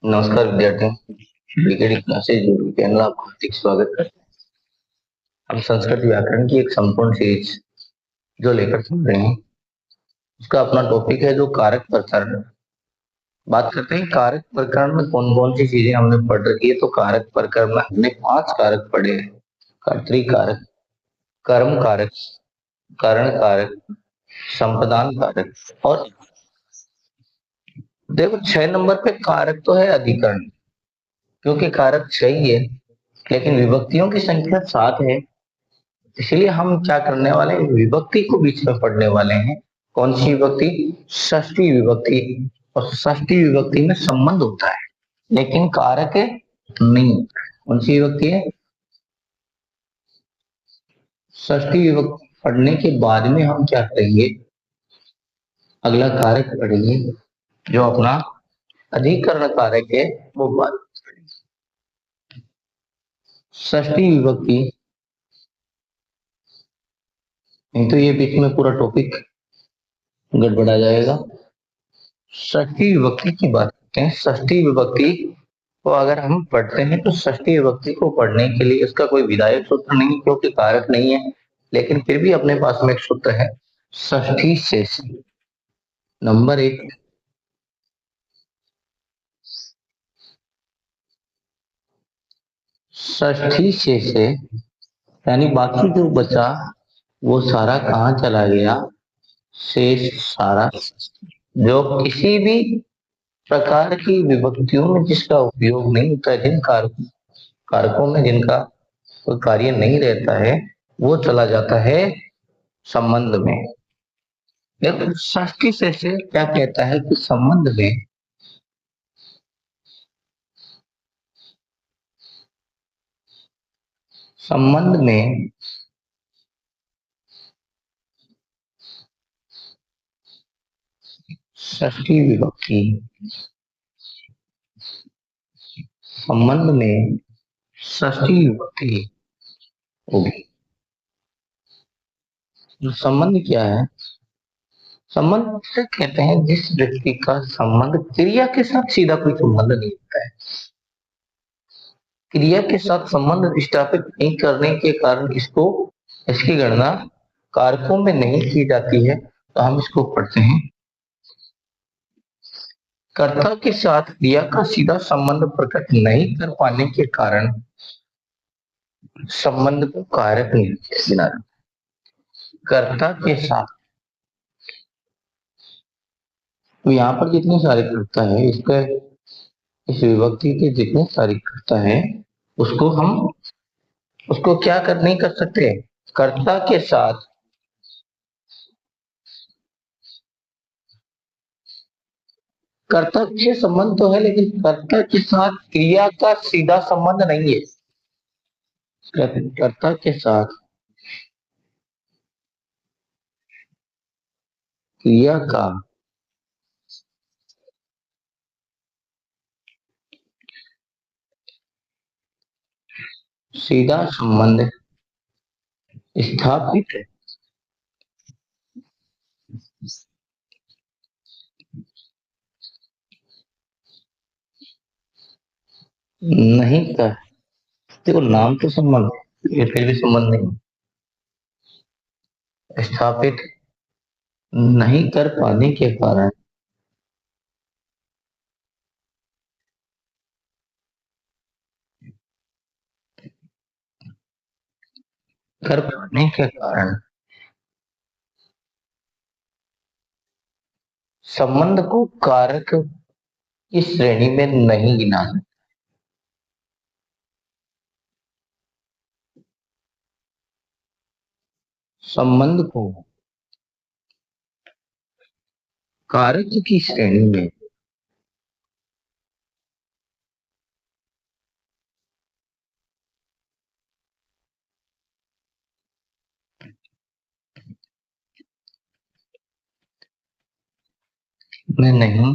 नमस्कार विद्यार्थियों। BKD classes YouTube channel आपका हार्दिक स्वागत करते हैं। हम संस्कृत व्याकरण की एक संपूर्ण सीरीज जो लेकर चल रहे हैं, उसका अपना टॉपिक है जो कारक प्रकरण। बात करते हैं कारक प्रकरण में कौन कौन सी चीजें हमने पढ़ रखी है। तो कारक प्रकरण में हमने 5 कारक पढ़े हैं। कर्तृकारक, कर्म कारक, करण कारक, संपदान कारक और देखो 6 नंबर पे कारक तो है अधिकरण, क्योंकि कारक 6 ही है लेकिन विभक्तियों की संख्या 7 है। इसलिए हम क्या करने वाले हैं, विभक्ति को बीच में पढ़ने वाले हैं। कौन सी विभक्ति? षष्ठी विभक्ति। और षष्ठी विभक्ति में संबंध होता है लेकिन कारक नहीं। कौन सी विभक्ति है? षष्ठी विभक्ति पढ़ने के बाद में हम क्या करेंगे, अगला कारक पढ़ेंगे जो अपना अधिकरण कारक है, वो बात। षष्ठी विभक्ति नहीं तो ये बीच में पूरा टॉपिक गड़बड़ा जाएगा। षष्ठी विभक्ति की बात करते हैं। षष्ठी विभक्ति को अगर हम पढ़ते हैं तो षष्ठी विभक्ति को पढ़ने के लिए इसका कोई विधायक सूत्र नहीं, क्योंकि कारक नहीं है, लेकिन फिर भी अपने पास में एक सूत्र है, षष्ठी शेष। नंबर 1, षष्ठी शेष है, यानी बाकी जो बचा वो सारा कहाँ चला गया? शेष सारा, जो किसी भी प्रकार की विभक्तियों में जिसका उपयोग नहीं होता, जिन कारकों में जिनका कोई कार्य नहीं रहता है, वो चला जाता है संबंध में। देखो षष्ठी से क्या कहता है कि संबंध में षष्ठी विभक्ति, संबंध में षष्ठी विभक्ति होगी। संबंध क्या है? संबंध से कहते हैं जिस व्यक्ति का संबंध क्रिया के साथ सीधा कोई संबंध नहीं होता है, क्रिया के साथ संबंध स्थापित नहीं करने के कारण इसकी गणना कारकों में नहीं की जाती है। तो हम इसको पढ़ते हैं, कर्ता के साथ क्रिया का सीधा संबंध प्रकट नहीं कर पाने के कारण संबंध को कारक नहीं गिना जाता। कर्ता के साथ, तो यहाँ पर जितने सारे कर्ता है, इसका इस विभक्ति के जितने सारे कर्ता है, उसको हम उसको क्या कर नहीं कर सकते, कर्ता के साथ कर्ता के संबंध तो है लेकिन कर्ता के साथ क्रिया का सीधा संबंध नहीं है। कर्ता के साथ क्रिया का सीधा संबंध स्थापित नहीं कर, देखो नाम तो संबंध है, ये फिर भी संबंध नहीं, स्थापित नहीं कर पाने के कारण, कर पाने के कारण संबंध को कारक की श्रेणी में नहीं गिना सकते। संबंध को कारक की श्रेणी में नहीं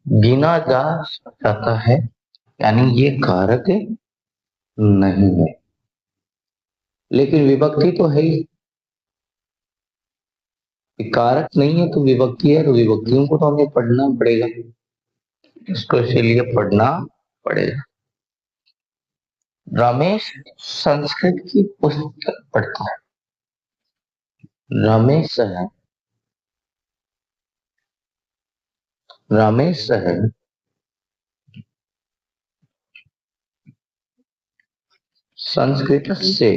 गिना जा सकता है, यानी ये कारक नहीं है। लेकिन विभक्ति तो है ही, कारक नहीं है तो विभक्ति है, तो विभक्तियों को तो हमें पढ़ना पड़ेगा, इसको इसीलिए पढ़ना पड़ेगा। रमेश संस्कृत की पुस्तक पढ़ता है। रमेश है, रमेश है संस्कृत से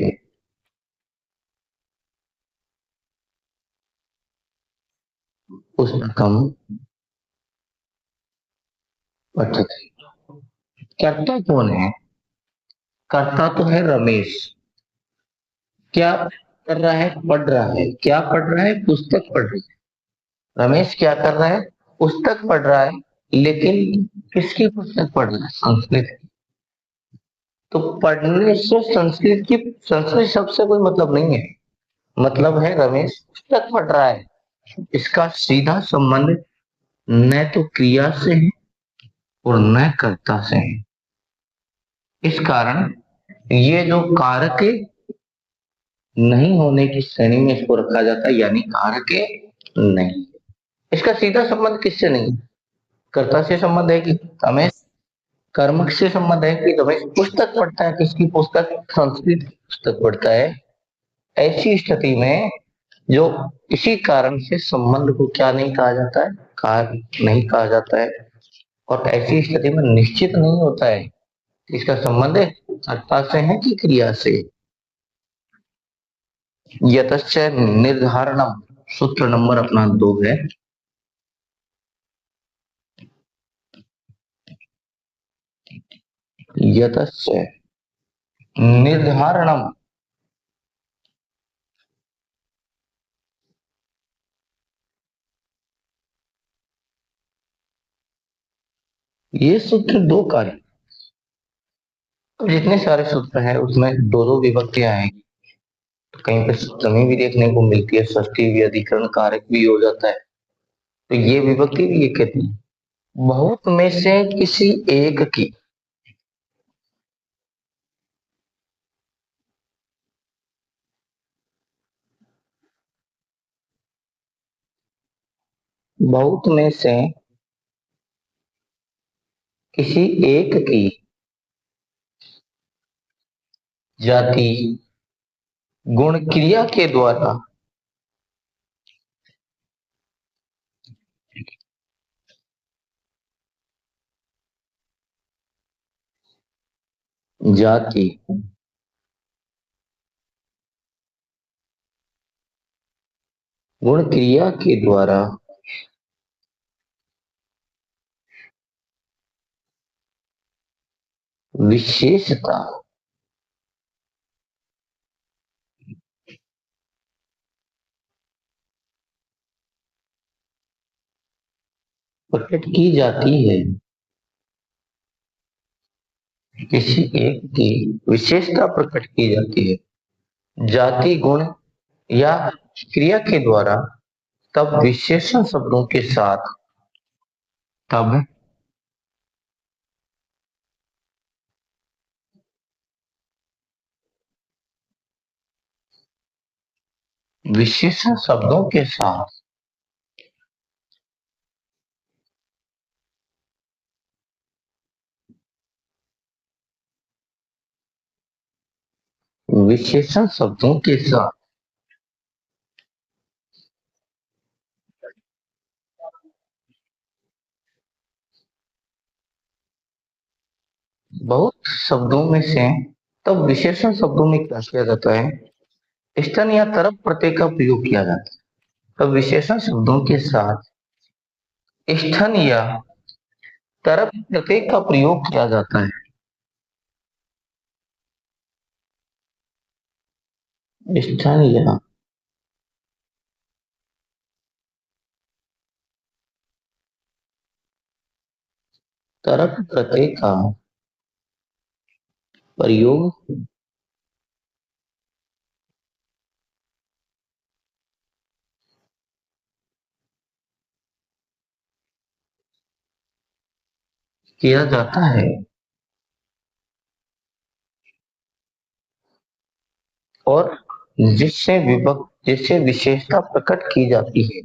पुस्तकम पठति। कर्ता कौन है? कर्ता तो है रमेश। क्या कर रहा है? पढ़ रहा है। क्या पढ़ रहा है? पुस्तक पढ़ रही है। रमेश क्या कर रहा है? पुस्तक पढ़ रहा है। लेकिन किसकी पुस्तक पढ़ रहा है? संस्कृत की। तो पढ़ने से संस्कृत शब्द से कोई मतलब नहीं है। मतलब है रमेश पुस्तक पढ़ रहा है। इसका सीधा संबंध न तो क्रिया से है और न कर्ता से है। इस कारण ये जो कारक नहीं होने की श्रेणी में इसको रखा जाता है, यानी कारक नहीं। इसका सीधा संबंध किससे नहीं है? कर्ता से संबंध है कि रमेश, कर्म से संबंध है कि रमेश पुस्तक पढ़ता है। किसकी पुस्तक? संस्कृत की पुस्तक पढ़ता है। ऐसी स्थिति में जो इसी कारण से संबंध को क्या नहीं कहा जाता है? कार्य नहीं कहा जाता है। और ऐसी स्थिति में निश्चित नहीं होता है इसका संबंध कर्ता से है कि क्रिया से। यतश्च निर्धारणम, सूत्र नंबर अपना 2 है। यतश्च निर्धारणम, ये सूत्र 2 कार्य। तो जितने सारे सूत्र हैं उसमें 2-2 विभक्तियां आएंगी। तो कहीं पे सप्तमी भी देखने को मिलती है, षष्ठी भी, अधिकरण कारक भी हो जाता है। तो ये विभक्ति भी ये कहती है बहुत में से किसी एक की। बहुत में से किसी एक की जाति गुण क्रिया के द्वारा जाति गुण क्रिया के द्वारा विशेषता प्रकट की जाती है। किसी एक की विशेषता प्रकट की जाती है जाति गुण या क्रिया के द्वारा, तब विशेषण शब्दों के साथ, तब विशेषण शब्दों के साथ विशेषण शब्दों के साथ बहुत शब्दों में से, तब विशेषण शब्दों में क्या किया जाता है? स्तन या तरफ प्रत्यय का प्रयोग किया जाता है। तब विशेषण शब्दों के साथ स्थन या तरफ प्रत्यय का प्रयोग किया जाता है। स्थन या तरफ प्रत्यय का प्रयोग किया जाता है। और जिससे विशेषता प्रकट की जाती है,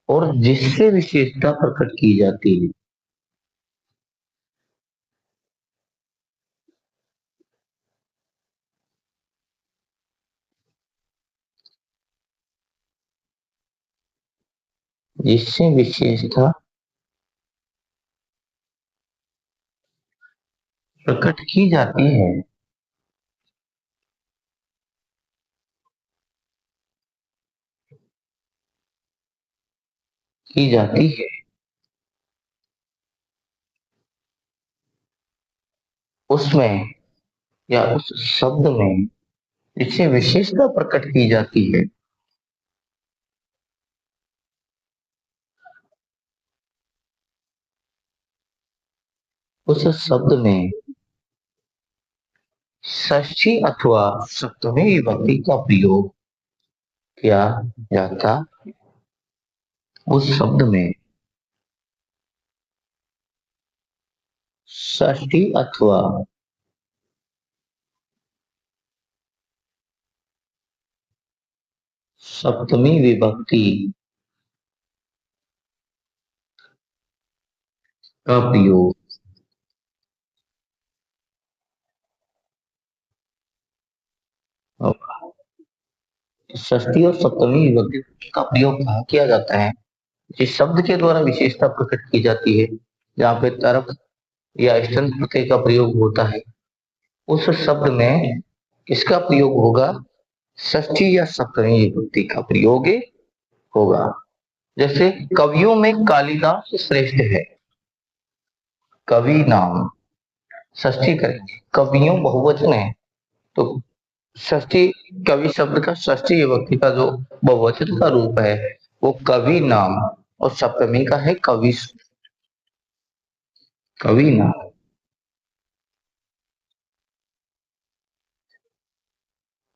और जिससे विशेषता प्रकट की जाती है। जिससे विशेषता प्रकट की जाती है। की जाती है उसमें, या उस शब्द में जिससे विशेषता प्रकट की जाती है। उस शब्द में षष्ठी अथवा सप्तमी विभक्ति का प्रयोग किया जाता। उस शब्द में षष्ठी अथवा सप्तमी विभक्ति का प्रयोग षष्ठी और सप्तमी विभक्ति का प्रयोग कहाँ किया जाता है? जिस शब्द के द्वारा विशेषता प्रकट की जाती है, जहाँ पे तरक या स्तंभ प्रत्यय का प्रयोग होता है, उस शब्द में किसका प्रयोग होगा? षष्ठी या सप्तमी विभक्ति का प्रयोग होगा। जैसे कवियों में कालिदास श्रेष्ठ है। कवि नाम षष्ठी करेंगे, कवियों बहुवचन है, तो षष्ठी कवि शब्द का षष्ठी विभक्ति का जो बहुवचन का रूप है वो कवि नाम, और सप्तमी का है कवि। कवि नाम,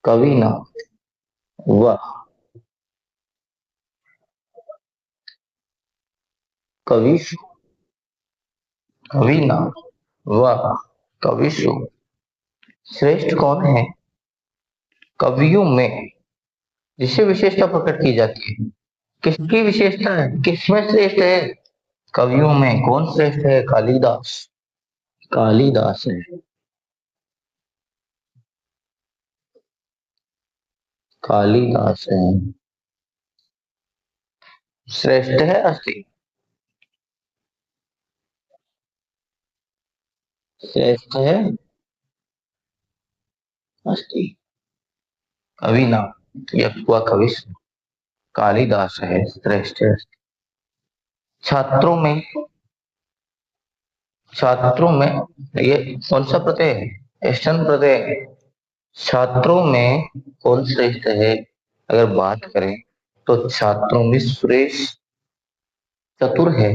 कवि नाम व कवि, कवि नाम व कविशु। श्रेष्ठ कौन है? कवियों में जिससे विशेषता प्रकट की जाती है। किसकी विशेषता है? किसमें श्रेष्ठ है? कवियों में कौन श्रेष्ठ है? कालिदास। कालिदास है। कालिदास है श्रेष्ठ है। अस्थि श्रेष्ठ है। अस्थि कवि नाम यह हुआ कवि। कालिदास है श्रेष्ठ है। छात्रों में, छात्रों में ये कौन सा प्रत्यय है? ष्ठन प्रत्यय है। छात्रों में कौन श्रेष्ठ है? अगर बात करें तो छात्रों में सुरेश चतुर है,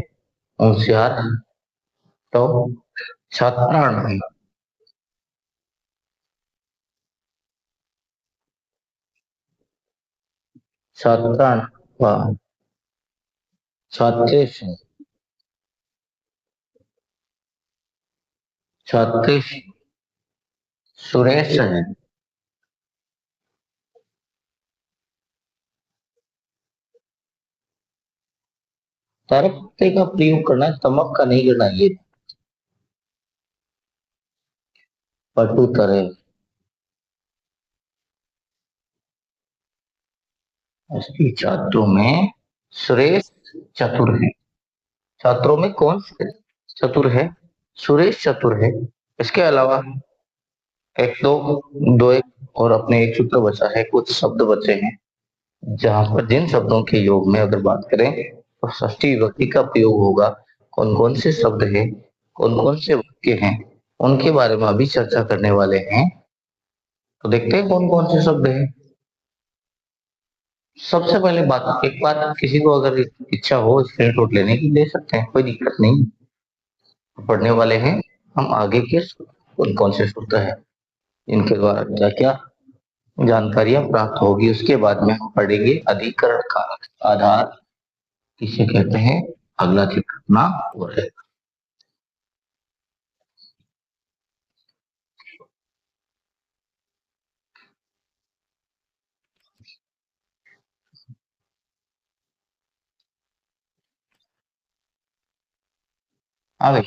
होशियार है। तो छात्राण है। छात्राण व छात्रेश है। छात्रेश सुरेश है। तरक्ति का प्रयोग करना है, तमक का नहीं करना। ये पटुतर है। इसकी छात्रों में सुरेश चतुर है। छात्रों में कौन चतुर है? सुरेश चतुर है। इसके अलावा एक दो, दो एक और अपने एक सूत्र बचा है, कुछ शब्द बचे हैं, जहां पर जिन शब्दों के योग में अगर बात करें तो षष्ठी विभक्ति का प्रयोग होगा। कौन कौन से शब्द हैं, कौन कौन से वाक्य हैं, उनके बारे में अभी चर्चा करने वाले हैं। तो देखते हैं कौन कौन से शब्द हैं। सबसे पहले बात, एक बार किसी को अगर इच्छा हो स्क्रीनशॉट लेने की ले सकते हैं, कोई दिक्कत नहीं। पढ़ने वाले हैं हम आगे के कौन कौन से सूत्र है, इनके द्वारा क्या क्या जानकारियां प्राप्त होगी। उसके बाद में हम पढ़ेंगे अधिकरण का आधार किसे कहते हैं। अगला चित्र अपना वो है। आगे,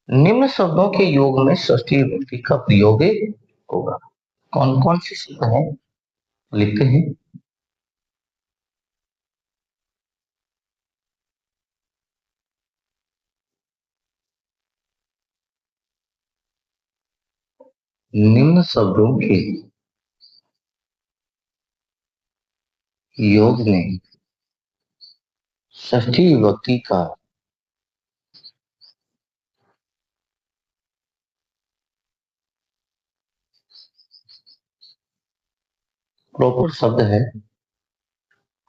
निम्न शब्दों के योग में षष्ठी विभक्ति का प्रयोग होगा। कौन कौन से शब्द हैं, लिखते हैं। निम्न शब्दों के योग में षष्ठी विभक्ति का प्रॉपर शब्द है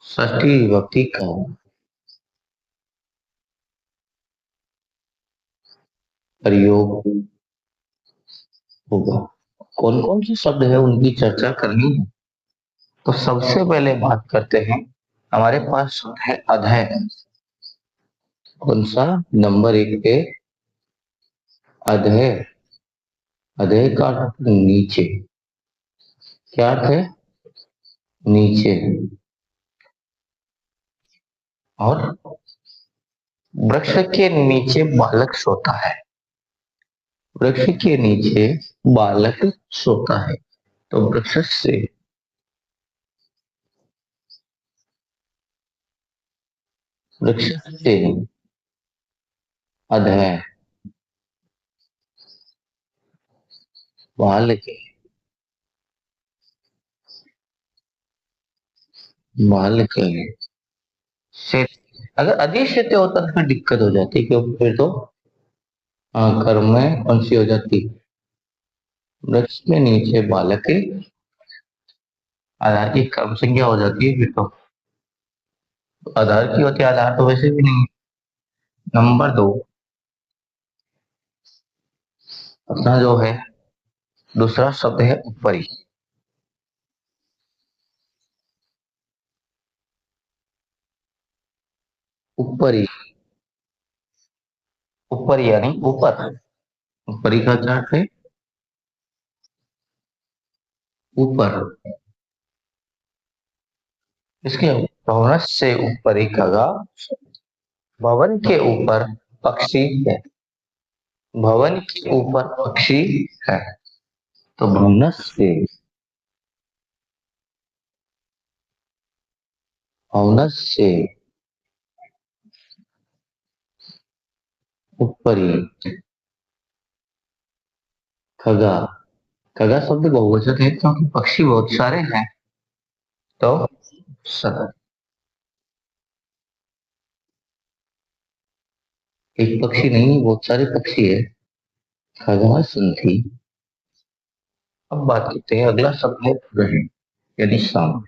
षष्ठी विभक्ति का प्रयोग होगा। कौन कौन से शब्द है उनकी चर्चा करनी है। तो सबसे पहले बात करते हैं, हमारे पास शब्द है अधय। कौन सा, नंबर 1 पे अधय। अधय का अर्थ नीचे। क्या अर्थ है, नीचे। और वृक्ष के नीचे बालक सोता है। वृक्ष के नीचे बालक सोता है, तो वृक्ष से, वृक्ष से अधय बालक, बालक से, अगर अधिक से होता तो फिर दिक्कत हो जाती, क्योंकि फिर तो कर्म में कौन सी हो जाती, वृक्ष के नीचे बालक की आधार की कर्म संज्ञा हो जाती है फिर तो। आधार की होती है, आधार तो वैसे भी नहीं। नंबर 2, अपना जो है दूसरा शब्द है ऊपरी। ऊपरी, ऊपर यानी ऊपर। ऊपरी का क्या अर्थ है, ऊपर। इसके भवन से ऊपरी खगा, भवन के ऊपर पक्षी है। भवन के ऊपर पक्षी है, तो भवन से, भवन से ऊपरी खगा। खगा शब्द बहुवचन है क्योंकि पक्षी बहुत सारे हैं, तो सदा। एक पक्षी नहीं, बहुत सारे पक्षी है। खगा संधि। अब बात करते हैं, अगला शब्द है ग्रहण यानी शाम।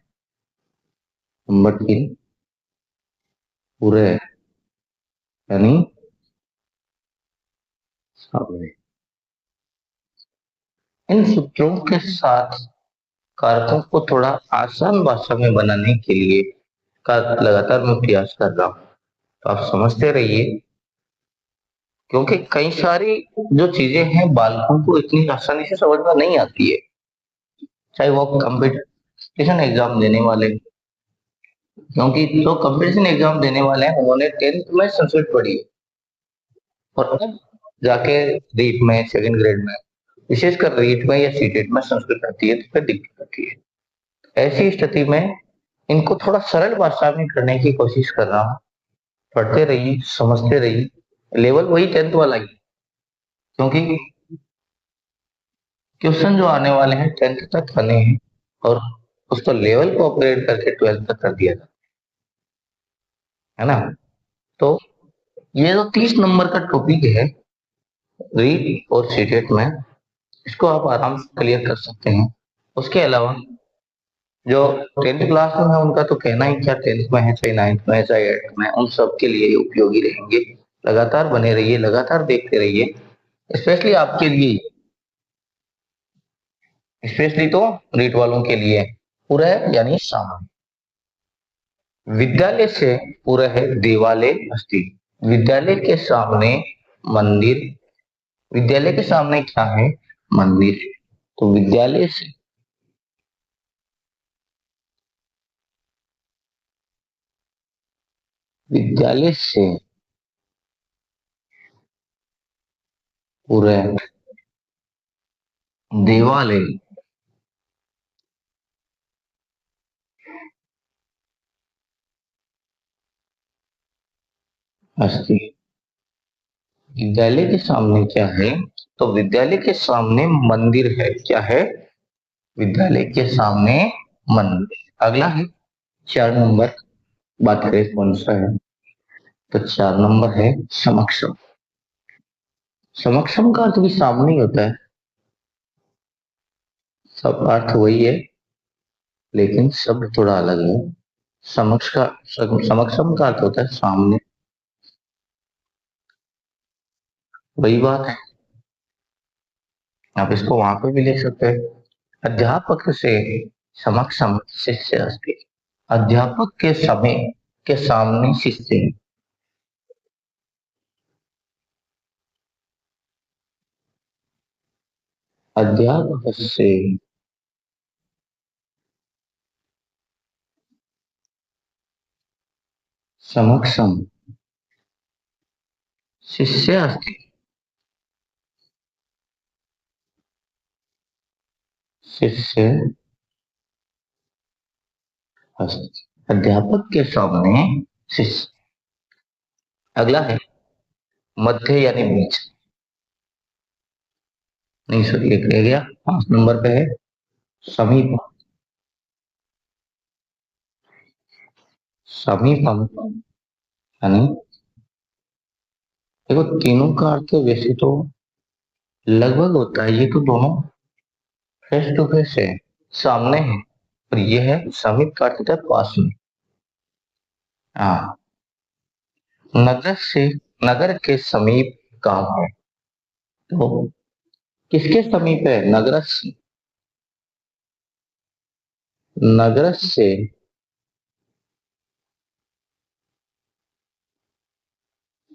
नंबर 3, पूरे यानी सामने। इन सूत्रों के साथ कारकों को थोड़ा आसान भाषा में बनाने के लिए का लगातार मैं प्रयास कर रहा हूँ, तो आप समझते रहिए, क्योंकि कई सारी जो चीजें हैं बालकों को इतनी आसानी से समझ में नहीं आती है। चाहे वो कंपटीशन एग्जाम देने वाले, क्योंकि जो कंपटीशन एग्जाम देने वाले हैं उन्होंने 10th में संस्कृत पढ़ी है, और अब जाके रीट में सेकंड ग्रेड में, विशेषकर रीट में या सीटेट में संस्कृत आती है, तो फिर दिक्कत आती है। ऐसी स्थिति में इनको थोड़ा सरल भाषा में करने की कोशिश कर रहा हूँ। पढ़ते रहिए, समझते रहिए, लेवल वही 10th वाला ही, क्योंकि क्वेश्चन जो आने वाले हैं 10th तक आने हैं, और उसको लेवल को अपग्रेड करके 12th तक कर दिया था, है ना। तो ये जो 30 नंबर का टॉपिक है रीट और सीटेट में, इसको आप आराम से क्लियर कर सकते हैं। उसके अलावा जो 10th क्लास में है उनका तो कहना ही क्या, 10th में है चाहे 9th में है चाहे 8th में है, उन सब के लिए उपयोगी रहेंगे। लगातार बने रहिए, लगातार देखते रहिए, स्पेशली आपके लिए, स्पेशली तो रीट वालों के लिए। पूरा है यानी सामान। विद्यालय से पूरा है देवालय बस्ती। विद्यालय के सामने मंदिर। विद्यालय के सामने क्या है, मंदिर। तो विद्यालय से, विद्यालय से पूरे, देवालय, अस्ति। विद्यालय के सामने क्या है? तो विद्यालय के सामने मंदिर है। क्या है? विद्यालय के सामने मंदिर। अगला है 4 नंबर। बात करें कौन सा है, तो 4 नंबर है समक्षम। समक्षम का अर्थ भी सामने ही होता है। सब अर्थ वही है, लेकिन शब्द थोड़ा अलग है। समक्षम का अर्थ होता है सामने। वही बात है, आप इसको वहां पे भी लिख सकते हैं। अध्यापक से समक्षम शिष्य अस्ति। अध्यापक के समय के सामने शिष्य है। अध्यापक से समक्षम शिष्य अस्ति। शिष्य अस्ति। अध्यापक के सामने शिष्य। अगला है मध्य यानी बीच। नहीं सॉरी, एक रह गया। 5 नंबर पे है समीप। समीपम यानी, देखो तीनों का अर्थ वैसे तो लगभग होता है। ये तो दोनों फेस टू फेस है, सामने है। और ये है समीप का अर्थ होता है पास में। हाँ। नगर से, नगर के समीप गांव है। तो किसके समीप है? नगर से। नगर से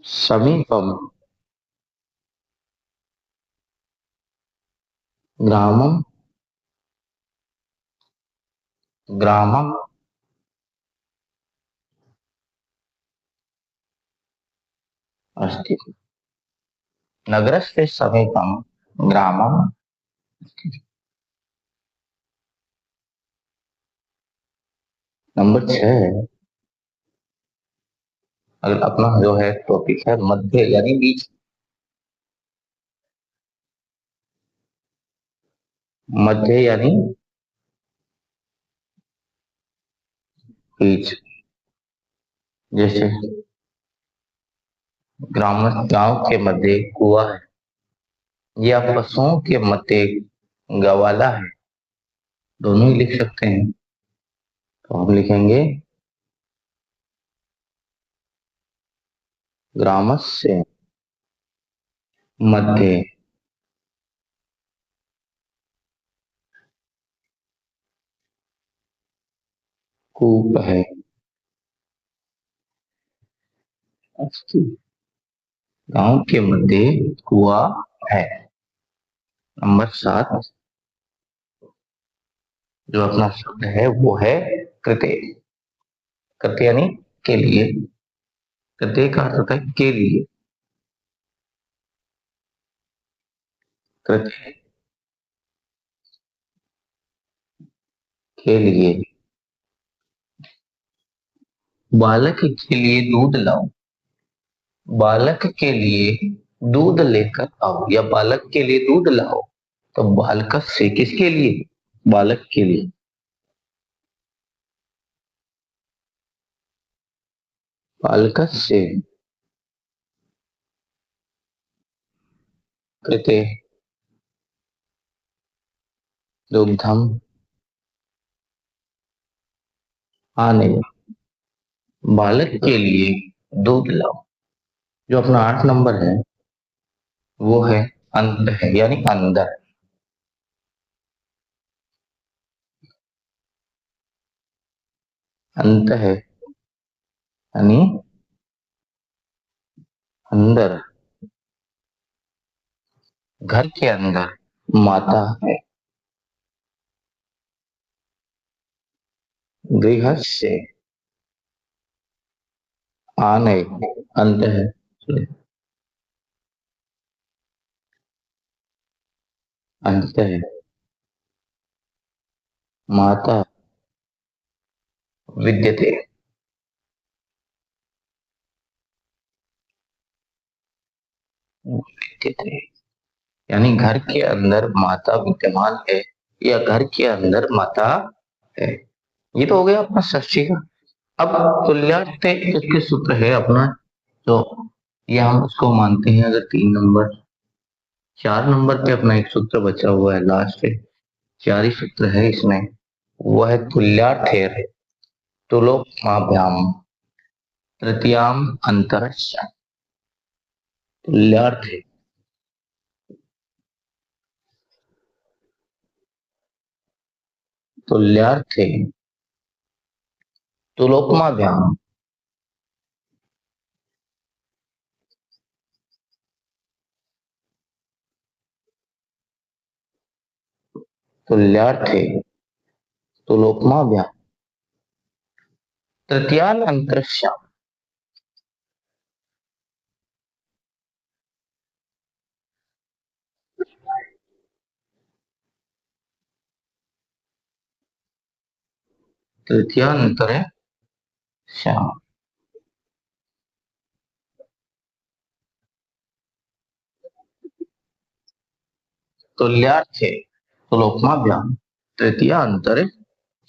समीपम ग्रामम। ग्रामम अस्ति। नगर से समीपम ग्रामम अस्ति। नंबर 6। अगर अपना जो है टॉपिक है मध्य यानी बीच। मध्य यानी बीच। जैसे गांव के मध्य कुआं है, या पशुओं के मध्य गवाला है। दोनों ही लिख सकते हैं। तो हम लिखेंगे ग्रामस्य मध्य कूप है अस्ति। गांव के मध्य कुआं है। नंबर 7 जो अपना शब्द है वो है कृत्य। कृत्य यानी के लिए। कृत्य का अर्थ होता है के लिए। कृत्य के लिए। बालक के लिए दूध लाओ। बालक के लिए दूध लेकर आओ, या बालक के लिए दूध लाओ। तो बालक से किसके लिए? बालक के लिए। बालक से कृते दुग्धम आने। बालक के लिए दूध लाओ। जो अपना 8 नंबर है वो है अंत है, यानी अंदर। अंत है यानी अंदर। घर के अंदर माता है। गृह से आने अंत है। अंतः माता विद्यते। विद्यते यानी घर के अंदर माता विद्यमान है या घर के अंदर माता है। ये तो हो गया अपना षष्ठी का। अब तुल्यार्थ इसके सूत्र है अपना, तो ये हम उसको मानते हैं। अगर 3 नंबर 4 नंबर पे अपना एक सूत्र बचा हुआ है, लास्ट है, 4 ही सूत्र है इसमें। वह है तुल्यार्थेर तुलोमाभ्याम तृतीयाम अंतरश्च। तुल्यार्थ है तुल्यार्थ है तुलोपमाभ्याम तुल्यार्थ है तुलोपमाभ्याम तृतीयान अंतरश्च। तृतीयानंतर श्याम। तुल्यार्थ है तुलोपमाभ्याम तृतीयानंतर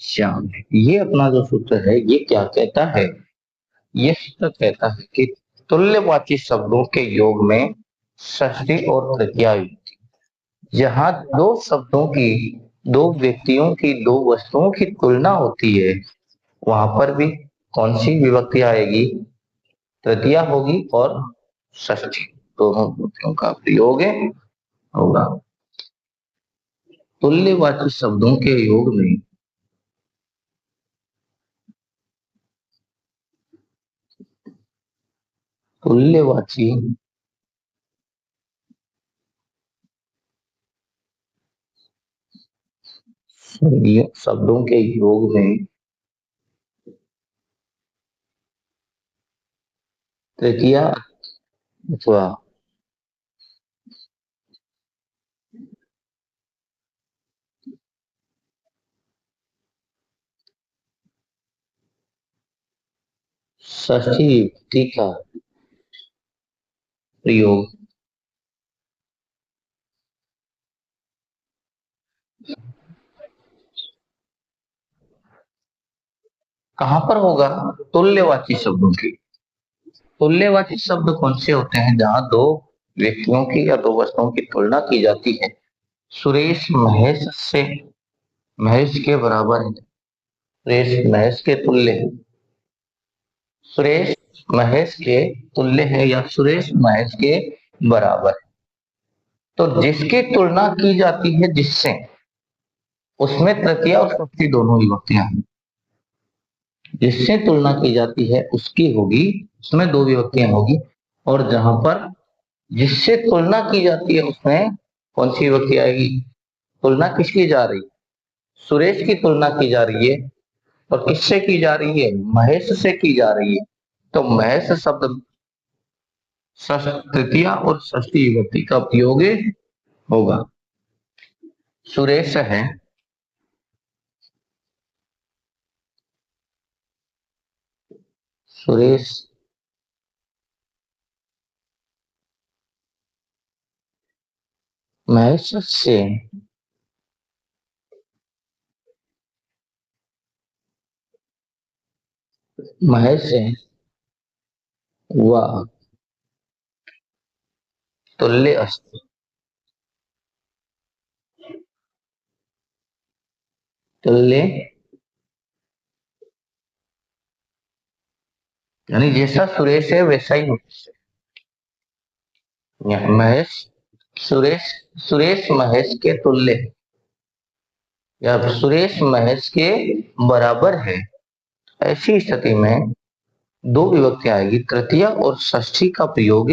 श्याम। ये अपना जो सूत्र है ये क्या कहता है? ये सूत्र कहता है कि तुल्यवाची शब्दों के योग में षष्ठी और तृतीया विभक्ति। जहाँ दो शब्दों की, दो व्यक्तियों की, दो वस्तुओं की तुलना होती है, वहां पर भी कौन सी विभक्ति आएगी? तृतीया होगी और षष्ठी, दोनों विभक्तियों का प्रयोग होगा। तुल्यवाची शब्दों के योग में तुल्यवाची शब्दों के योग में तृतीया अथवा षष्ठी विभक्ति का प्रयोग कहां पर होगा? तुल्यवाची शब्दों की। तुल्यवाची शब्द कौन से होते हैं? जहां दो व्यक्तियों की या दो वस्तुओं की तुलना की जाती है। सुरेश महेश से, महेश के बराबर है, सुरेश महेश के तुल्य है, सुरेश महेश के तुल्य है या सुरेश महेश के बराबर है। तो जिसकी तुलना की जाती है जिससे, उसमें तृतीया और षष्ठी दोनों विभक्तियां हैं। जिससे तुलना की जाती है उसकी होगी, उसमें दो विभक्तियां होगी। और जहां पर जिससे तुलना की जाती है उसमें कौन सी विभक्ति आएगी? तुलना किसकी जा रही? सुरेश की तुलना की जा रही है। और किससे की जा रही है? महेश से की जा रही है। तो महेश शब्द तृतीया और षष्ठी विभक्ति का प्रयोग होगा। सुरेश है, सुरेश महेश से महेश से वह तुल्य अस्ति। तुल्य यानी जैसा सुरेश है वैसा ही महेश है। महेश सुरेश सुरेश महेश के तुल्य है या सुरेश महेश के बराबर है। ऐसी स्थिति में दो विभक्ति आएगी, तृतीया और षष्ठी का प्रयोग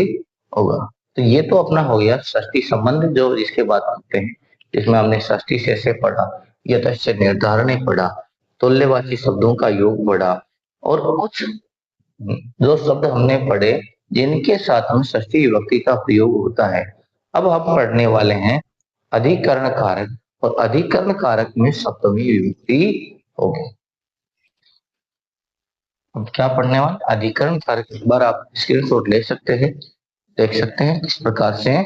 होगा। तो ये तो अपना हो गया षष्ठी संबंध, जो इसके बाद आते हैं, जिसमें हमने षष्ठी से पढ़ा, यतश्च निर्धारण पढ़ा, तुल्यवाची शब्दों का योग पढ़ा, और कुछ जो शब्द हमने पढ़े जिनके साथ हम षष्ठी विभक्ति का प्रयोग होता है। अब हम पढ़ने वाले हैं अधिकरण कारक, और अधिकरण कारक में सप्तमी विभक्ति होगी। अब क्या पढ़ने वाले, अधिकरण कारक। एक बार आप स्क्रीनशॉट ले सकते हैं, देख सकते हैं किस प्रकार से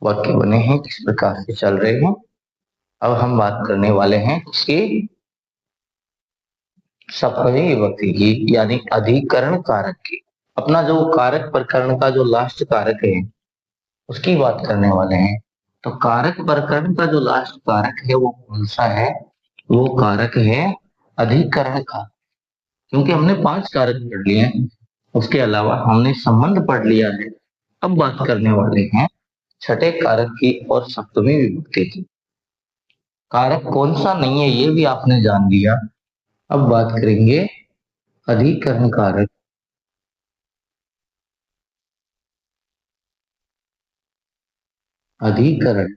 वाक्य बने हैं, किस प्रकार से चल रहे हैं। अब हम बात करने वाले हैं इसकी सप्तमी विभक्ति की, यानी अधिकरण कारक की। अपना जो कारक प्रकरण का जो लास्ट कारक है उसकी बात करने वाले हैं। तो कारक प्रकरण का जो लास्ट कारक है वो कौन सा है? वो कारक है अधिकरण का। क्योंकि हमने 5 कारक पढ़ लिए हैं, उसके अलावा हमने संबंध पढ़ लिया है। अब बात करने वाले हैं छठे कारक की और सप्तमी विभक्ति की। कारक कौन सा नहीं है ये भी आपने जान लिया। अब बात करेंगे अधिकरण कारक। अधिकरण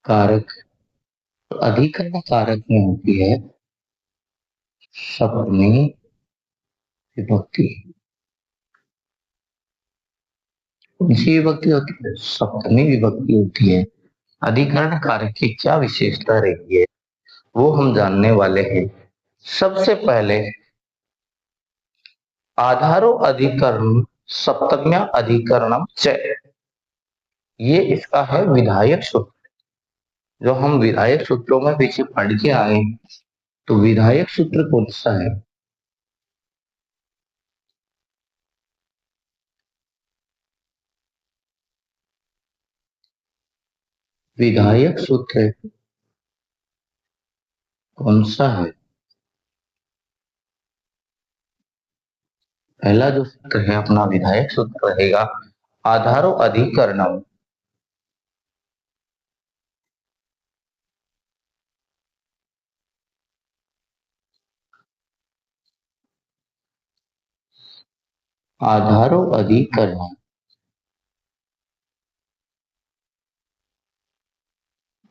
कारक, अधिकरण कारक में होती है सप्तमी विभक्ति। कौन सी विभक्ति होती है? सप्तमी विभक्ति होती है। अधिकरण कारक की क्या विशेषता रही है वो हम जानने वाले हैं। सबसे पहले आधारो अधिकरण सप्तम्या अधिकरणम च, ये इसका है विधायक सूत्र। जो हम विधायक सूत्रों में पीछे पढ़ के आए, तो विधायक सूत्र कौन सा है? विधायक सूत्र कौन सा है? पहला जो सूत्र है अपना विधायक सूत्र रहेगा आधारो अधिकरणम। आधारो अधिकरणम,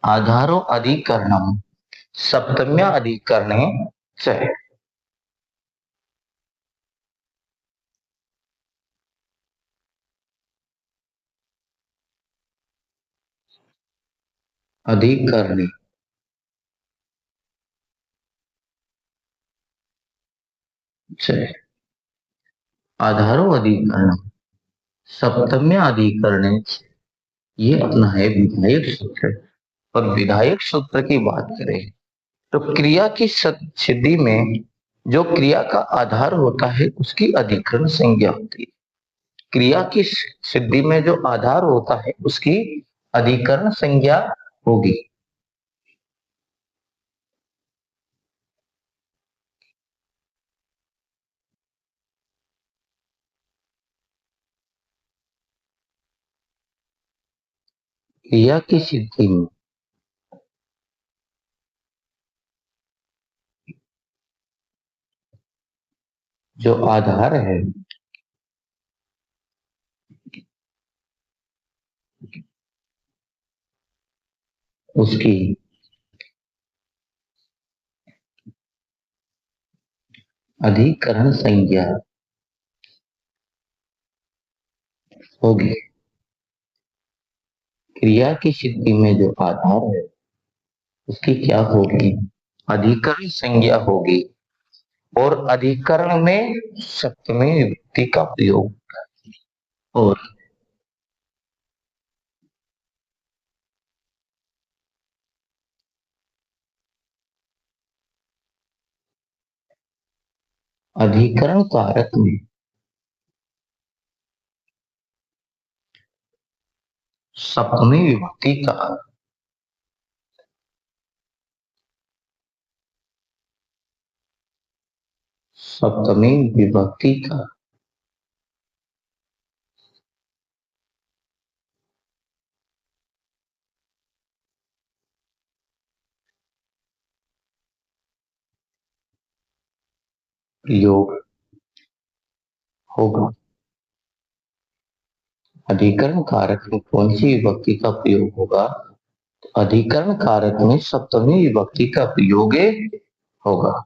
आधारो अधिकरणम सप्तम्या अधिकरणे च। अधिकरणे च, आधारो अधिकरणम सप्तम्या अधिकरणे च, ये अपना है विधायक सूत्र। और विधायक सूत्र की बात करें तो क्रिया की सिद्धि में जो क्रिया का आधार होता है उसकी अधिकरण संज्ञा होती है। क्रिया की सिद्धि में जो आधार होता है उसकी अधिकरण संज्ञा होगी। क्रिया की सिद्धि में जो आधार है उसकी अधिकरण संज्ञा होगी। क्रिया की सिद्धि में जो आधार है उसकी क्या होगी? अधिकरण संज्ञा होगी। और अधिकरण में सप्तमी विभक्ति का प्रयोग। और अधिकरण कारक में सप्तमी विभक्ति का सप्तमी विभक्ति का प्रयोग होगा। अधिकरण कारक में कौन सी विभक्ति का प्रयोग होगा? अधिकरण कारक में सप्तमी विभक्ति का प्रयोग होगा।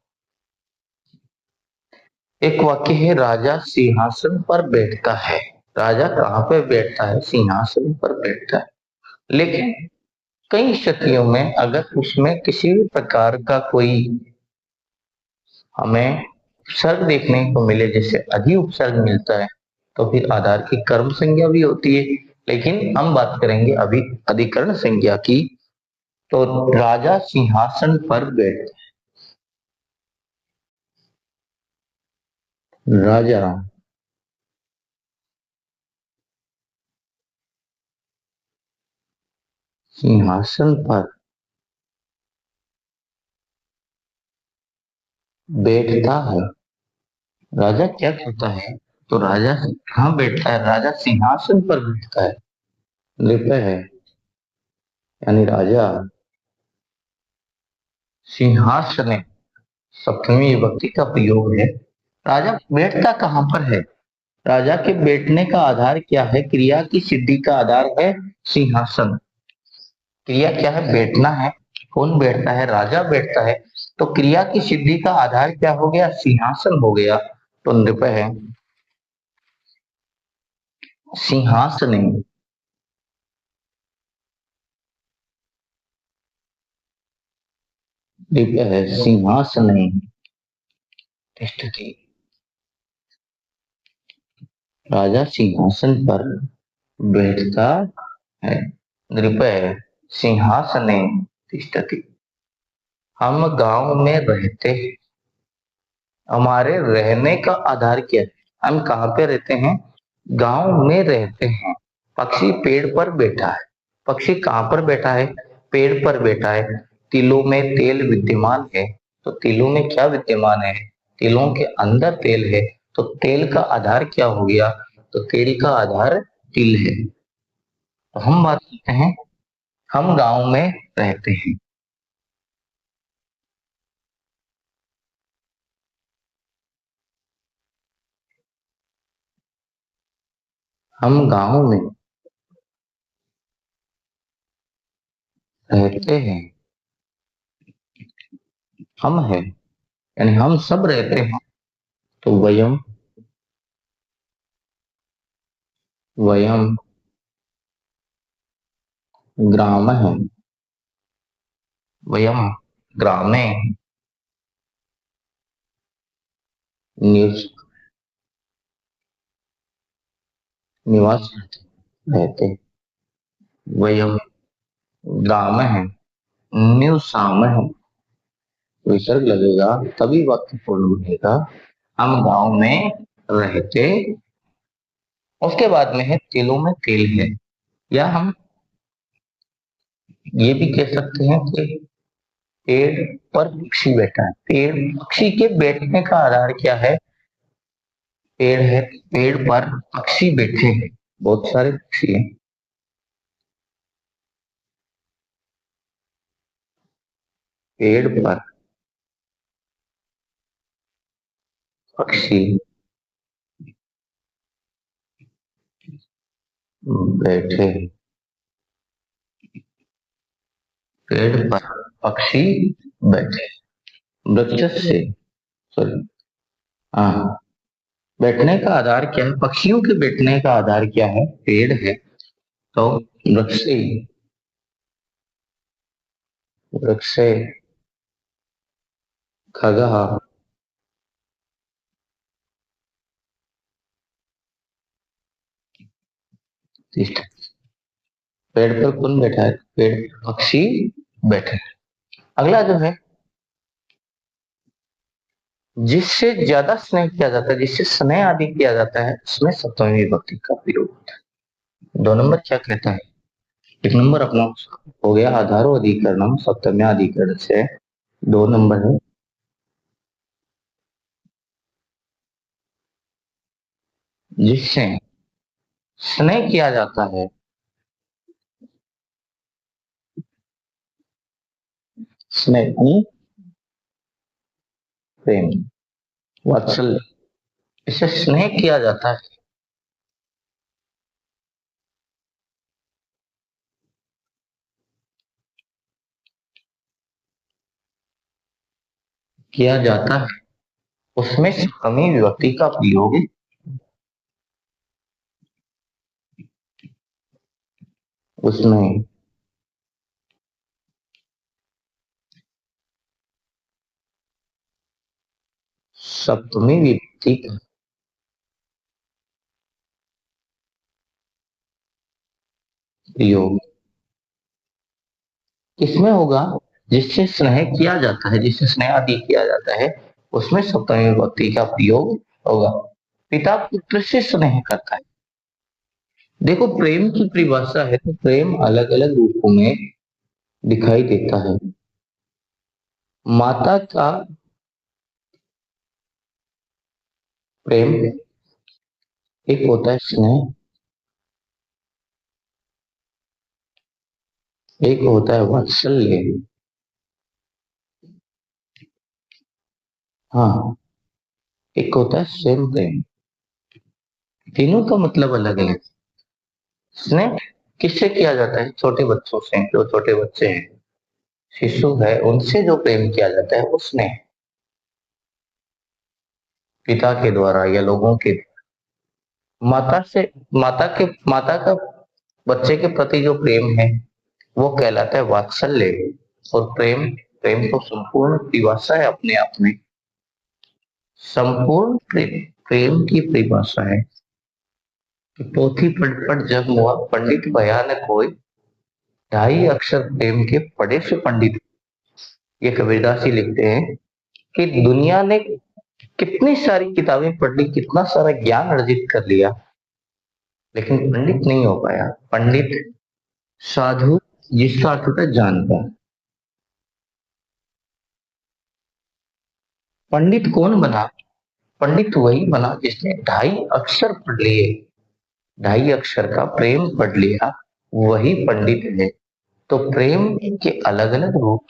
एक वाक्य है राजा सिंहासन पर बैठता है। राजा कहाँ पे बैठता है? सिंहासन पर बैठता है। लेकिन कई स्थितियों में अगर उसमें किसी भी प्रकार का कोई हमें उपसर्ग देखने को मिले, जैसे अधि उपसर्ग मिलता है, तो फिर आधार की कर्म संज्ञा भी होती है। लेकिन हम बात करेंगे अभी अधिकरण संज्ञा की। तो राजा सिंहासन पर बैठता है। राजा सिंहासन पर बैठता है। राजा क्या करता है? तो राजा कहाँ बैठता है? राजा सिंहासन पर बैठता है। नृप है, यानी राजा सिंहासन, सप्तमी विभक्ति का प्रयोग है। राजा बैठता कहाँ पर है? राजा के बैठने का आधार क्या है? क्रिया की सिद्धि का आधार है सिंहासन। क्रिया क्या है? बैठना है। कौन बैठता है? राजा बैठता है। तो क्रिया की सिद्धि का आधार क्या हो गया? सिंहासन हो गया। तो नृप है सिंहासन, नृप है सिंहासन तिष्ठति। राजा सिंहासन पर बैठता है। नृप है सिंहासने तिष्ठति। हम गांव में रहते हैं। हमारे रहने का आधार क्या है? हम कहाँ पे रहते हैं? गांव में रहते हैं। पक्षी पेड़ पर बैठा है। पक्षी कहाँ पर बैठा है? पेड़ पर बैठा है। तिलों में तेल विद्यमान है। तो तिलों में क्या विद्यमान है? तिलों के अंदर तेल है। तो तेल का आधार क्या हो गया? तो तेल का आधार तिल है। तो हम बात करते हैं, हम गांव में रहते हैं। हम गांव में रहते हैं। हम है, यानी हम सब रहते हैं। तो वयम, वयम ग्राम है। वयम ग्रामे निवास निवास रहते हैं। वयम ग्राम है, निवसाम है। विसर्ग लगेगा तभी वाक्य पूर्ण बनेगा। हम गांव में रहते। उसके बाद में है तिलों में तेल है। या हम ये भी कह सकते हैं कि पेड़ पर पक्षी बैठा है। पेड़ पक्षी के बैठने का आधार क्या है? पेड़ है। पेड़ पर पक्षी बैठे हैं। बहुत सारे पक्षी हैं। पेड़ पर पक्षी बैठे हैं। पेड़ पर पक्षी बैठे। वृक्ष से, सॉरी, हाँ, बैठने का आधार क्या है? पक्षियों के बैठने का आधार क्या है? पेड़ है। तो वृक्ष से, वृक्ष से खगः तिष्ठति। पेड़ पर कौन बैठा है? पेड़ पर पक्षी बैठे हैं। अगला जो है, जिससे ज्यादा स्नेह किया जाता है, जिससे स्नेह आदि किया जाता है, उसमें सप्तमी विभक्ति का प्रयोग होता है। 2 नंबर क्या कहता है? 1 नंबर अपना हो गया आधारो अधिकरणम सप्तम्याधिकरण से। 2 नंबर है जिससे स्नेह किया जाता है। स्नेह यानी प्रेम, वात्सल्य। इसे स्नेह किया जाता है। किया जाता है, उसमें सप्तमी विभक्ति का प्रयोग उसमें सप्तमी विभक्ति का प्रयोग किसमें होगा? जिससे स्नेह किया जाता है, जिससे स्नेह आदि किया जाता है, उसमें सप्तमी विभक्ति का प्रयोग होगा। पिता पुत्र से स्नेह करता है। देखो, प्रेम की परिभाषा है तो प्रेम अलग अलग रूपों में दिखाई देता है। माता का प्रेम एक होता है स्नेह, एक होता है वात्सल्य। हाँ, एक होता है स्वयं प्रेम। तीनों का मतलब अलग अलग। स्नेह किससे किया जाता है? छोटे बच्चों से, जो छोटे बच्चे हैं, शिशु है, उनसे जो प्रेम किया जाता है वो स्नेह। पिता के द्वारा या लोगों के, माता से, माता का बच्चे के प्रति जो प्रेम है वो कहलाता है वात्सल्य। और प्रेम, प्रेम तो संपूर्ण परिभाषा है अपने आप में। संपूर्ण प्रेम, प्रेम की परिभाषा है कि पोथी पढ़ पढ़ जग मुआ, पंडित भयानक होय, ढाई अक्षर प्रेम के पढ़े से पंडित। ये कबीरदास जी लिखते हैं कि दुनिया ने कितनी सारी किताबें पढ़ ली, कितना सारा ज्ञान अर्जित कर लिया, लेकिन पंडित नहीं हो पाया। पंडित साधु, जिसका अर्थ होता है जानकार। पंडित कौन बना? पंडित वही बना जिसने ढाई अक्षर पढ़ लिए, ढाई अक्षर का प्रेम पढ़ लिया, वही पंडित है। तो प्रेम के अलग अलग रूप,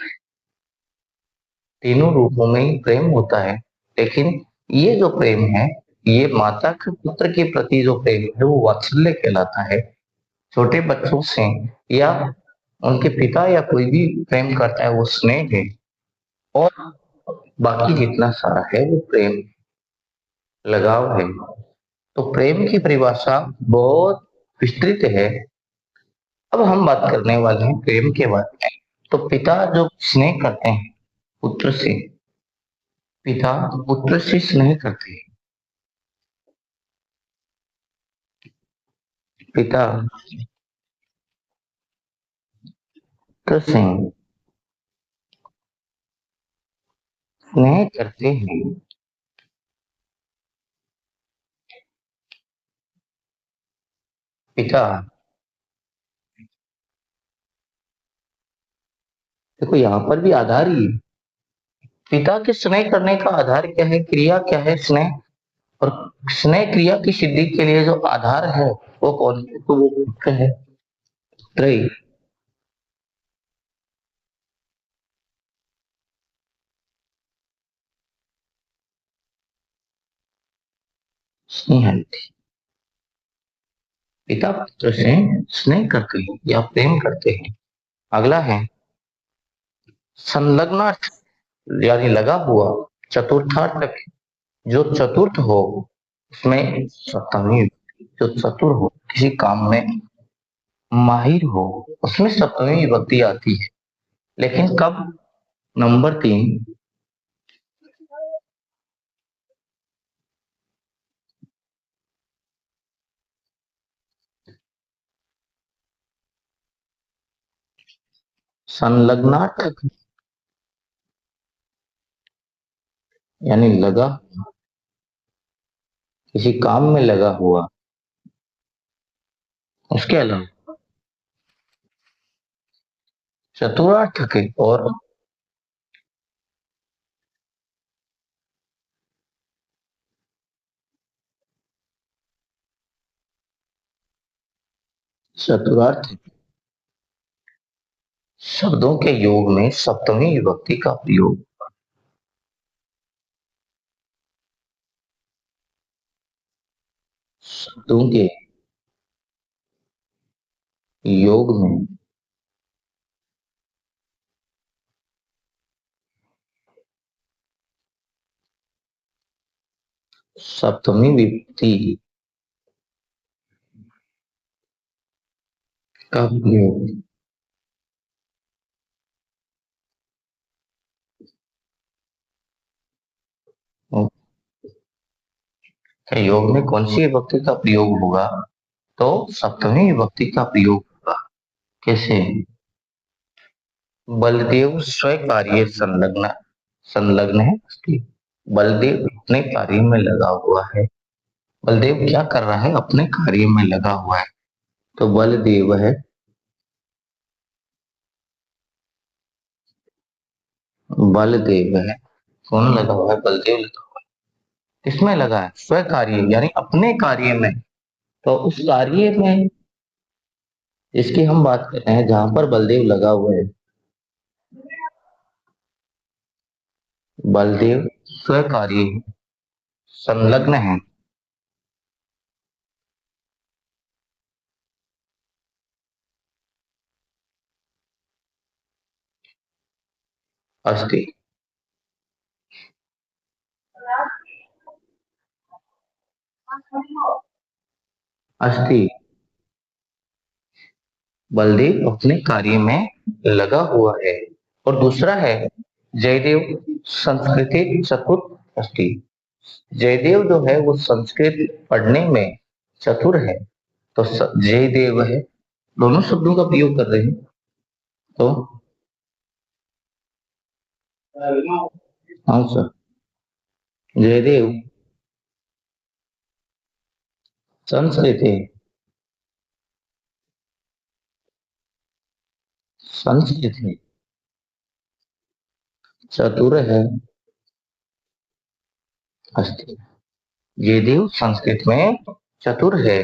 तीनों रूपों में ही प्रेम होता है। लेकिन ये जो प्रेम है, ये माता के पुत्र के प्रति जो प्रेम है वो वात्सल्य कहलाता है। छोटे बच्चों से या उनके पिता या कोई भी प्रेम करता है वो स्नेह है। और बाकी जितना सारा है वो प्रेम, लगाव है। तो प्रेम की परिभाषा बहुत विस्तृत है। अब हम बात करने वाले हैं प्रेम के बारे में। तो पिता जो स्नेह करते हैं पुत्र से, पिता पुत्र से स्नेह करते हैं। पिता पुत्र से स्नेह करते हैं। पिता, देखो यहाँ पर भी आधार ही है। पिता के स्नेह करने का आधार क्या है? क्रिया क्या है? स्नेह। और स्नेह क्रिया की सिद्धि के लिए जो आधार है वो कौन है? तो वो पुत्र है। पुत्र ही स्नेह है। पिता पुत्र से स्नेह करते हैं या प्रेम करते हैं। अगला है संलग्नार्थ, यानी लगा हुआ। चतुर्थार्थ, जो चतुर्थ हो, उसमें सप्तमी। जो चतुर हो, किसी काम में माहिर हो, उसमें सप्तमी विभक्ति आती है। लेकिन कब? नंबर 3, संलग्नार्थ, यानी लगा, किसी काम में लगा हुआ। उसके अलावा चतुरार्थ के और चतुरार्थ शब्दों के योग में सप्तमी विभक्ति का प्रयोग। शब्दों के योग में सप्तमी विभक्ति का प्रयोग। योग में कौन सी विभक्ति का प्रयोग होगा? तो सप्तमी विभक्ति का प्रयोग होगा। कैसे? बलदेव स्वकार्य संलग्न, संलग्न है उसकी। बलदेव अपने कार्य में लगा हुआ है। बलदेव क्या कर रहा है? अपने कार्य में लगा हुआ है। तो बलदेव है, बलदेव है। कौन लगा हुआ है? बलदेव लगा हुआ है। किसमें लगा है? स्वकार्य यानी अपने कार्य में। तो उस कार्य में इसकी हम बात कर रहे हैं जहां पर बलदेव लगा हुआ है। बलदेव स्वकार्य संलग्न है। अस्ति। अस्ति। बलदेव अपने कार्य में लगा हुआ है। और दूसरा है जयदेव संस्कृत चतुर अस्ति। जयदेव जो है वो संस्कृत पढ़ने में चतुर है। तो जयदेव है। दोनों शब्दों का प्रयोग कर रहे हैं। तो हाँ सर, जयदेव संस्कृत है, संस्कृत है, चतुर है, अस्ति। जयदेव संस्कृत में चतुर है।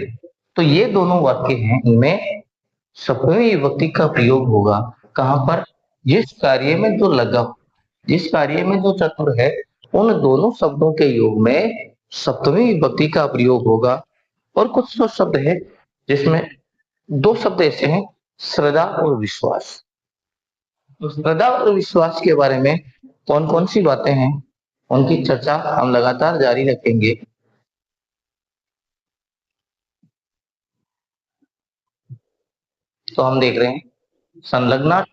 तो ये दोनों वाक्य हैं, इनमें सप्तमी विभक्ति का प्रयोग होगा। कहां पर? जिस कार्य में जो लगा, जिस कार्य में जो चतुर है, उन दोनों शब्दों के योग में सप्तमी विभक्ति का प्रयोग होगा। और कुछ तो शब्द है जिसमें दो शब्द ऐसे हैं, श्रद्धा और विश्वास। तो श्रद्धा और विश्वास के बारे में कौन कौन सी बातें हैं, उनकी चर्चा हम लगातार जारी रखेंगे। तो हम देख रहे हैं संलग्ना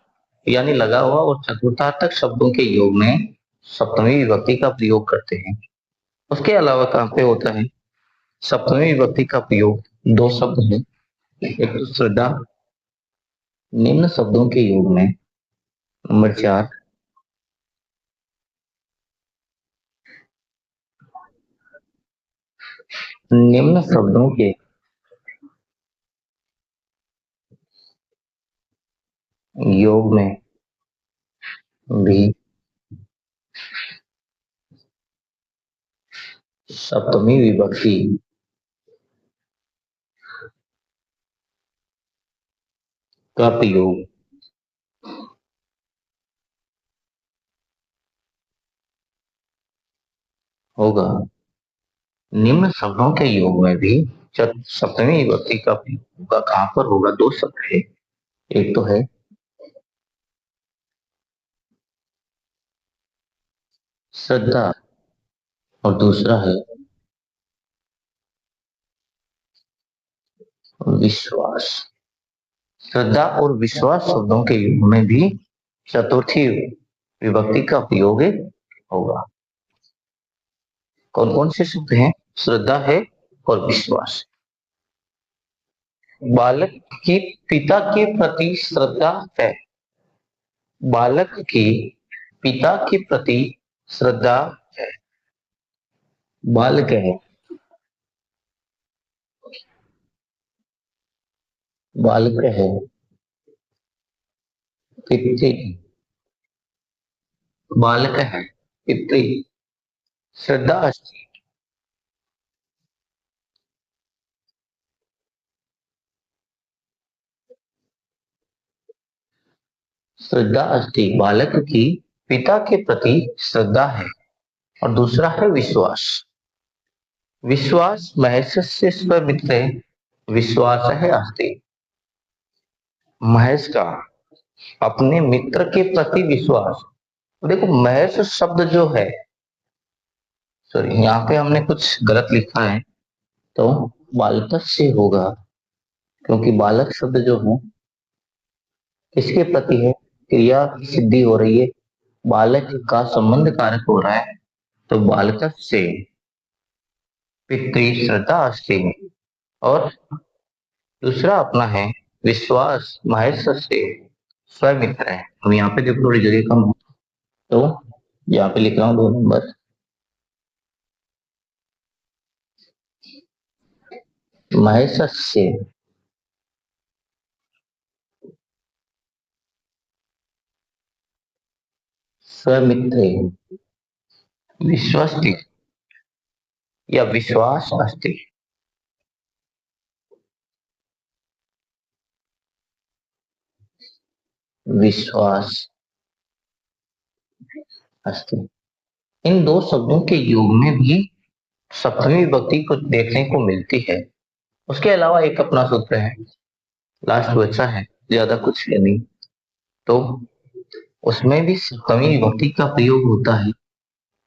यानी लगा हुआ और चतुर्थार्थक शब्दों के योग में सप्तमी विभक्ति का प्रयोग करते हैं। उसके अलावा कहाँ पे होता है सप्तमी विभक्ति का प्रयोग? दो शब्द हैं, एक तो श्रद्धा, निम्न शब्दों के योग में। नंबर 4, निम्न शब्दों के योग में भी सप्तमी विभक्ति का प्रयोग होगा। निम्न शब्दों के योग में भी सप्तमी विभक्ति का प्रयोग होगा। कहां पर होगा? दो शब्द है, एक तो है श्रद्धा और दूसरा है विश्वास। श्रद्धा और विश्वास शब्दों के योग में भी चतुर्थी विभक्ति का प्रयोग होगा। कौन कौन से शब्द हैं? श्रद्धा है और विश्वास। बालक की पिता के प्रति श्रद्धा है। बालक की पिता के प्रति श्रद्धा है। बालक है, बालक है, पितृ, बालक है, पितृ, श्रद्धा अस्ति। श्रद्धा अस्ति, बालक की पिता के प्रति श्रद्धा है। और दूसरा है विश्वास। विश्वास महेश से स्वमित्र, विश्वास है अस्ति। महेश का अपने मित्र के प्रति विश्वास। देखो महेश शब्द जो है, सॉरी यहाँ पे हमने कुछ गलत लिखा है। तो बालक से होगा, क्योंकि बालक शब्द जो है किसके प्रति है? क्रिया की सिद्धि हो रही है, बालक का संबंध कारक हो रहा है, तो बालक से पितृ श्रद्धा अस्ति। और दूसरा अपना है विश्वास महेश से स्वमित्र है। हम यहाँ पे देखो थोड़ी जगह कम हो, तो यहाँ पे लिख रहा हूँ 2 नंबर। महेश से स्वमित्रे विश्वस्ति या विश्वास अस्ति। विश्वास अस्ति। इन दो शब्दों के योग में भी सप्तमी विभक्ति को देखने को मिलती है। उसके अलावा एक अपना सूत्र है, लास्ट बचा है, ज्यादा कुछ है नहीं, तो उसमें भी सप्तमी विभक्ति का प्रयोग होता है।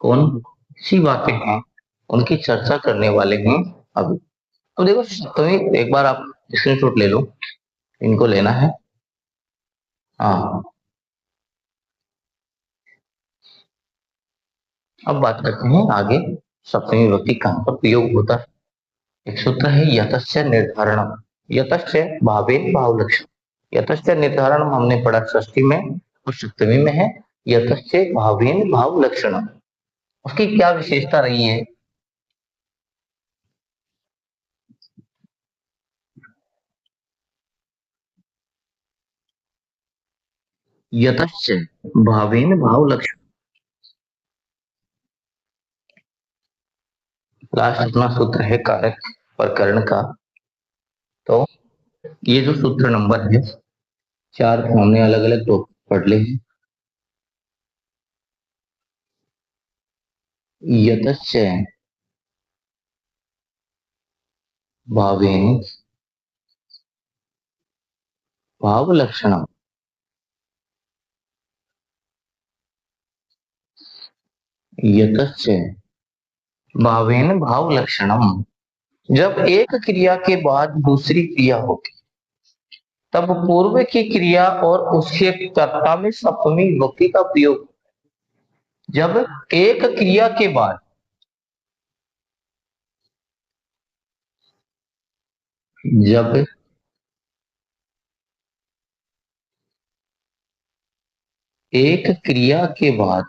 कौन सी बातें हैं उनकी चर्चा करने वाले हैं अभी। तो देखो सप्तमी, एक बार आप स्क्रीनशॉट ले लो, इनको लेना है। हाँ, अब बात करते हैं आगे, सप्तमी विभक्ति कहाँ पर प्रयोग होता है। एक सूत्र है यतस्य निर्धारण, यतस्य भावे भाव लक्षण। यतस्य निर्धारण हमने पढ़ा षष्ठी में और सप्तमी में है, यतस्य भावेन भाव लक्षण। उसकी क्या विशेषता रही है? यतस्य भावेन भाव लक्षण। लास्ट अपना सूत्र है कारक प्रकरण का। तो ये जो सूत्र नंबर है 4 हमने अलग अलग तो पढ़ ले। यतस्य भावेन भाव लक्षण। यतस्य भावेन भाव लक्षणम। जब एक क्रिया के बाद दूसरी क्रिया होती, तब पूर्व की क्रिया और उसके कर्ता में सप्तमी विभक्ति का प्रयोग। जब एक क्रिया के बाद जब एक क्रिया के बाद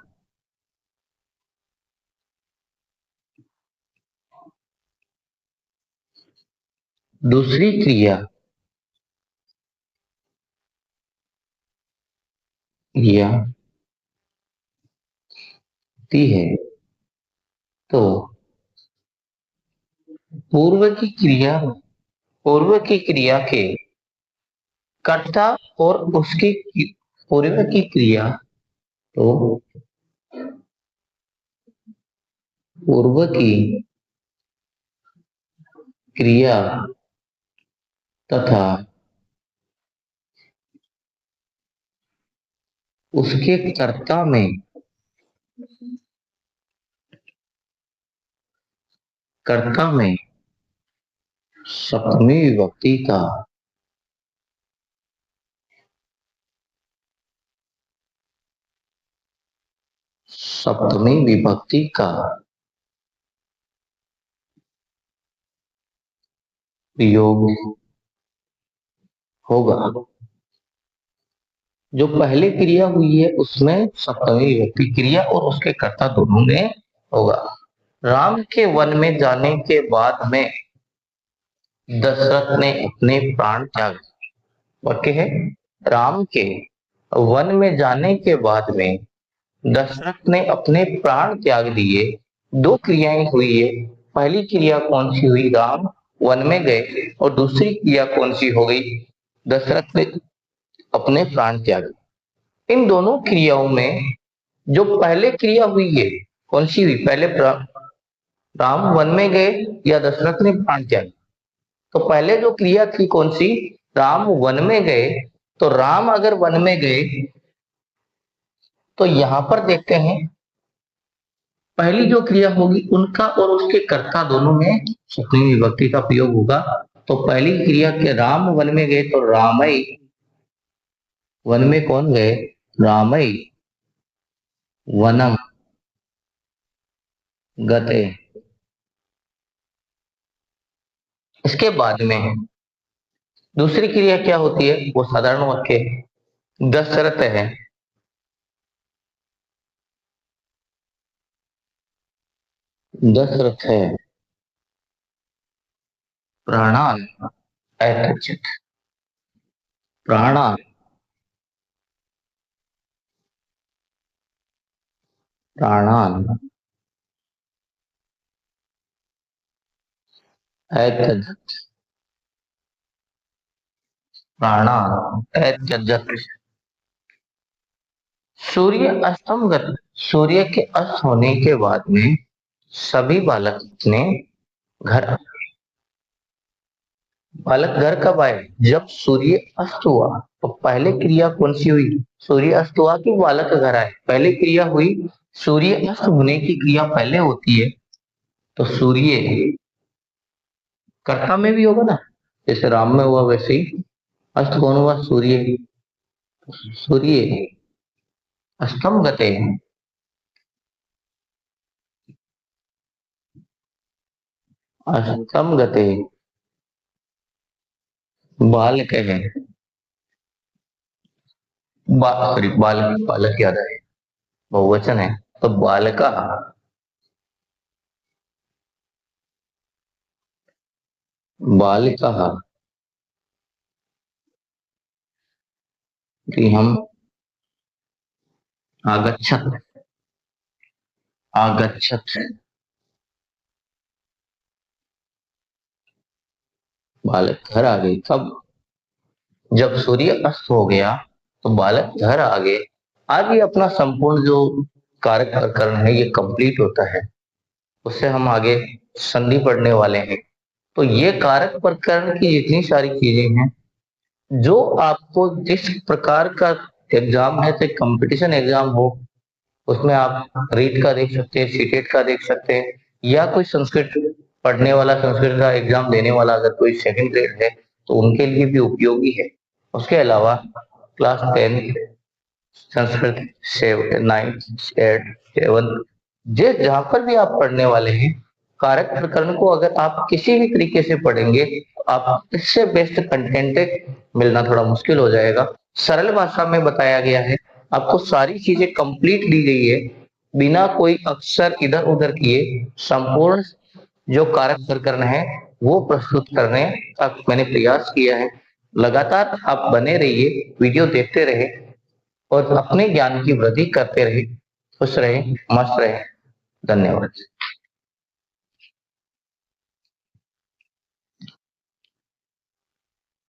दूसरी क्रिया क्रिया होती है, तो पूर्व की क्रिया पूर्व की क्रिया के कर्ता और उसकी पूर्व की क्रिया, तो पूर्व की क्रिया तथा उसके कर्ता में सप्तमी विभक्ति का सप्तमी विभक्ति का प्रयोग होगा। जो पहले क्रिया हुई है उसमें सप्तमी विभक्ति क्रिया और उसके कर्ता दोनों में होगा। राम के वन में जाने के बाद में दशरथ ने अपने प्राण त्याग। वाक्य है, राम के वन में जाने के बाद में दशरथ ने अपने प्राण त्याग दिए। दो क्रियाएं हुई है, पहली क्रिया कौन सी हुई? राम वन में गए। और दूसरी क्रिया कौन सी हो गई? दशरथ ने अपने प्राण त्याग। इन दोनों क्रियाओं में जो पहले क्रिया हुई है कौन सी हुई? पहले राम वन में गए या दशरथ ने प्राण त्याग। तो पहले जो क्रिया थी कौन सी? राम वन में गए। तो राम अगर वन में गए तो यहां पर देखते हैं पहली जो क्रिया होगी उनका और उसके कर्ता दोनों में सप्तमी विभक्ति का प्रयोग होगा। तो पहली क्रिया के राम वन में गए तो रामई वन में कौन गए? रामई वनम गते। इसके बाद में दूसरी क्रिया क्या होती है? वो साधारण वाक्य दशरथ है। दशरथ है प्राणान ऐतचित। प्राणान प्राणान ऐतजत। प्राणान ऐतजत। सूर्य अस्तमगत। सूर्य के अस्त होने के बाद में सभी बालक ने घर बालक घर कब आए? जब सूर्य अस्त हुआ। तो पहले क्रिया कौन सी हुई? सूर्य अस्त हुआ कि बालक घर आए? पहले क्रिया हुई। सूर्य अस्त होने की क्रिया पहले होती है। तो सूर्य कर्ता में भी होगा ना, जैसे राम में हुआ वैसे ही अस्त कौन हुआ? सूर्य। सूर्य अस्तम गते। अस्तम गते बालक है। सॉरी, बालक बालक याद है, बहुवचन है। तो बालका बालिका कि हम आगच्छत। आगच्छत बालक घर आ गए कब? जब सूर्य अस्त हो गया तो बालक घर आ गए। आगे अपना संपूर्ण जो कारक प्रकरण है ये कंप्लीट होता है, उससे हम आगे संधि पढ़ने वाले हैं। तो ये कारक प्रकरण की जितनी सारी चीजें हैं, जो आपको जिस प्रकार का एग्जाम है, चाहे कंपटीशन एग्जाम हो, उसमें आप रीट का देख सकते हैं, सीटेट का देख सकते हैं, या कोई संस्कृत पढ़ने वाला, संस्कृत का एग्जाम देने वाला अगर कोई सेकंड ग्रेड है तो उनके लिए भी उपयोगी है। उसके अलावा class 10 Sanskrit, 9th 8th 7th, जिस जहां पर भी आप पढ़ने वाले हैं, कारक प्रकरण को अगर आप किसी भी तरीके से पढ़ेंगे तो आप इससे बेस्ट कंटेंट मिलना थोड़ा मुश्किल हो जाएगा। सरल भाषा में बताया गया है, आपको सारी चीजें कंप्लीट दी गई है, बिना कोई अक्षर इधर उधर किए संपूर्ण जो कारक प्रकरण है वो प्रस्तुत करने का मैंने प्रयास किया है। लगातार आप बने रहिए, वीडियो देखते रहे और अपने ज्ञान की वृद्धि करते रहे। खुश रहे, मस्त रहे। धन्यवाद।